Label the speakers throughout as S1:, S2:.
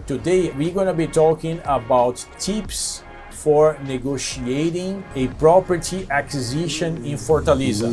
S1: Today we're going to be talking about tips for negotiating a property acquisition in Fortaleza.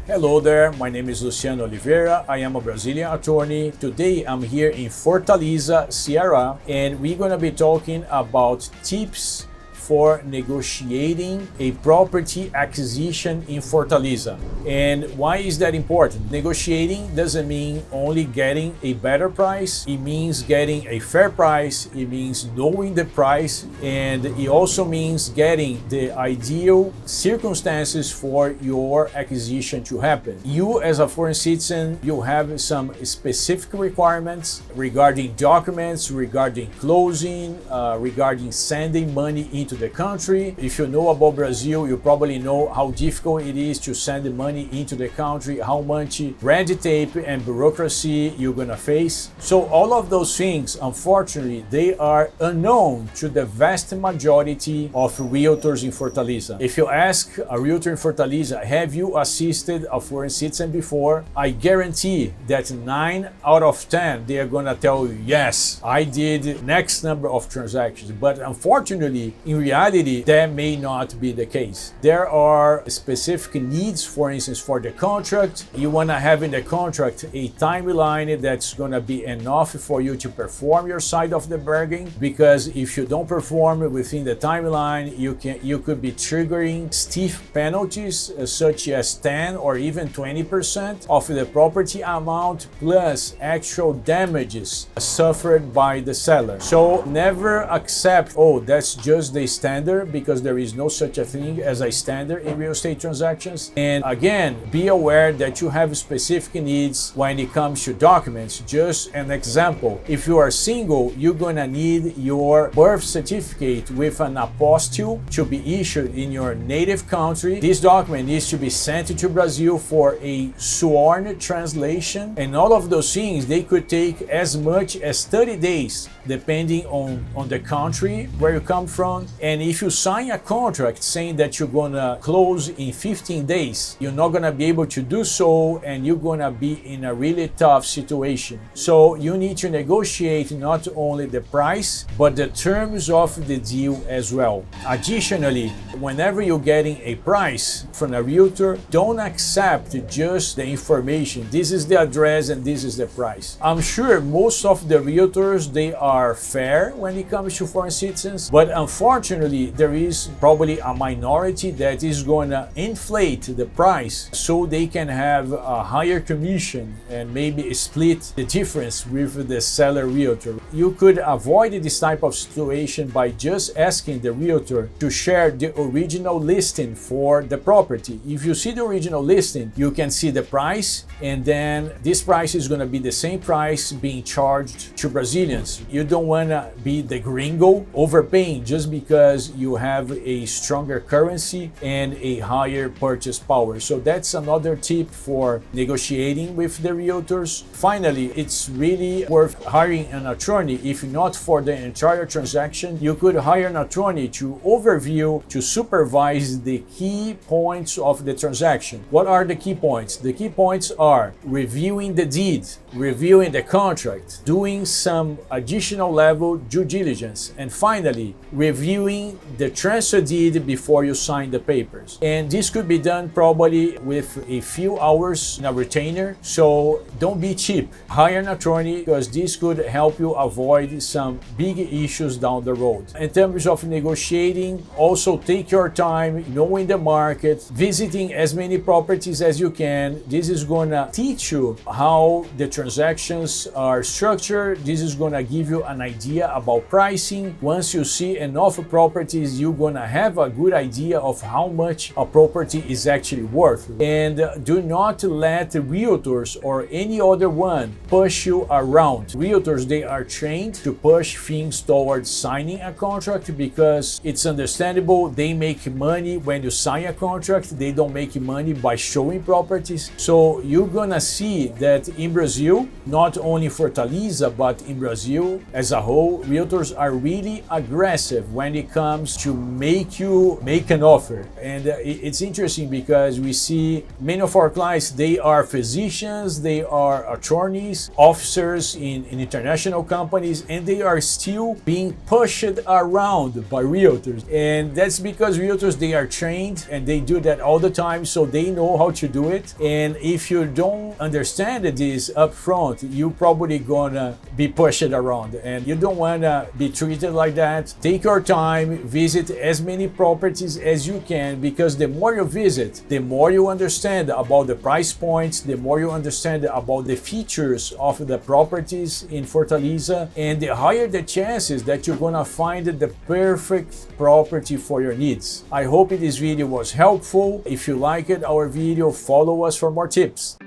S1: Hello there, my name is Luciano Oliveira. I am a Brazilian attorney. Today I'm here in Fortaleza, Ceará, and we're going to be talking about tips for negotiating a property acquisition in Fortaleza. And why is that important? Negotiating doesn't mean only getting a better price. It means getting a fair price. It means knowing the price. And it also means getting the ideal circumstances for your acquisition to happen. You as a foreign citizen, you have some specific requirements regarding documents, regarding closing, regarding sending money into the country. If you know about Brazil, you probably know how difficult it is to send the money into the country, how much red tape and bureaucracy you're gonna face. So all of those things, unfortunately, they are unknown to the vast majority of realtors in Fortaleza. If you ask a realtor in Fortaleza, have you assisted a foreign citizen before? I guarantee that 9 out of 10, they are gonna tell you, yes, I did next number of transactions. But unfortunately, in reality, that may not be the case. There are specific needs, for instance, for the contract. You want to have in the contract a timeline that's going to be enough for you to perform your side of the bargain, because if you don't perform within the timeline, you could be triggering stiff penalties such as 10 or even 20% of the property amount plus actual damages suffered by the seller. So never accept, oh, that's just the standard, because there is no such a thing as a standard in real estate transactions. And again, be aware that you have specific needs when it comes to documents. Just an example, if you are single, you're gonna need your birth certificate with an apostille to be issued in your native country. This document needs to be sent to Brazil for a sworn translation, and all of those things, they could take as much as 30 days depending on the country where you come from. And if you sign a contract saying that you're gonna close in 15 days, you're not gonna be able to do so, and you're gonna be in a really tough situation. So you need to negotiate not only the price, but the terms of the deal as well. Additionally, whenever you're getting a price from a realtor, don't accept just the information. This is the address and this is the price. I'm sure most of the realtors, they are fair when it comes to foreign citizens, but unfortunately, there is probably a minority that is going to inflate the price so they can have a higher commission and maybe split the difference with the seller realtor. You could avoid this type of situation by just asking the realtor to share the original listing for the property. If you see the original listing, you can see the price, and then this price is going to be the same price being charged to Brazilians. You don't want to be the gringo overpaying just because you have a stronger currency and a higher purchase power. So that's another tip for negotiating with the realtors. Finally, it's really worth hiring an attorney. If not for the entire transaction, you could hire an attorney to overview, to supervise the key points of the transaction. What are the key points? The key points are reviewing the deed, reviewing the contract, doing some additional level due diligence, and finally, reviewing the transfer deed before you sign the papers. And this could be done probably with a few hours in a retainer. So don't be cheap. Hire an attorney, because this could help you avoid some big issues down the road. In terms of negotiating, also take your time, knowing the market, visiting as many properties as you can. This is gonna teach you how the transactions are structured. This is gonna give you an idea about pricing. Once you see enough properties, you're gonna have a good idea of how much a property is actually worth. And do not let realtors or any other one push you around. Realtors, they are trained to push things towards signing a contract, because it's understandable. They make money when you sign a contract. They don't make money by showing properties. So you're gonna see that in Brazil, not only Fortaleza, but in Brazil as a whole, realtors are really aggressive when it comes to make you make an offer. And it's interesting because we see many of our clients, they are physicians, they are attorneys, officers in international companies, and they are still being pushed around by realtors. And that's because realtors, they are trained and they do that all the time, so they know how to do it. And if you don't understand this up front, you probably gonna be pushed around, and you don't wanna be treated like that. Take your time, visit as many properties as you can, because the more you visit, the more you understand about the price points, the more you understand about the features of the properties in Fortaleza, and the higher the chances that you're gonna find the perfect property for your needs. I hope this video was helpful. If you liked our video, follow us for more tips.